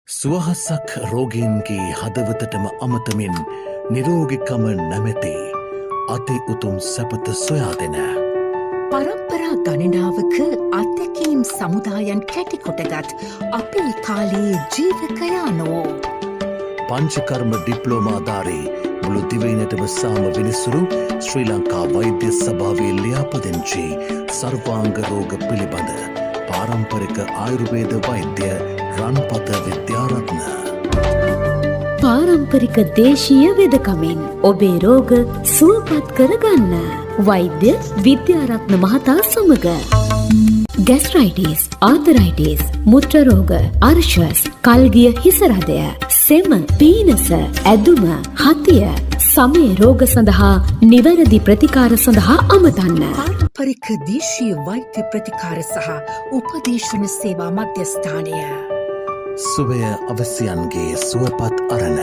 සුවහසක් රෝගීන්ගේ හදවතටම අමතමින් නිරෝගිකම නැමැති අති උතුම් සැපත සොයා දෙන පරම්පරා ගණනාවක අත්දැකීම් සමුදායන් කැටිකොටගත් අපේ කාලයේ ජීවකයානෝ පංචකර්ම ඩිප්ලෝමාධාරී මුළු දිවයිනටම සාම විනිසුරු ශ්‍රී ලංකා වෛද්‍ය සභාවේ ලියාපදිංචි සර්වාංග රෝග පිළිබඳ පාරම්පරික ආයුර්වේද වෛද්‍ය රන්පත විද්‍යාරත්න. පාරම්පරික දේශීය වෙදකමින් ඔබේ රෝග සුවපත් කරගන්න වෛද්‍ය විද්‍යාරත්න මහතා සමග ගැස්ට්‍රයිටිස්, ආතරයිටිස්, මුත්‍ර රෝග, අර්ශස්, කල්ගිය හිසරදය, සෙම, පීනස, ඇදුම, හතිය, සමේ රෝග සඳහා නිවැරදි ප්‍රතිකාර සඳහා අමතන්න. පාරම්පරික දේශීය වෛද්‍ය ප්‍රතිකාර සහ උපදේශන සේවා මධ්‍යස්ථානය. සුවය අවශ්‍යයන්ගේ සුවපත් අරණ.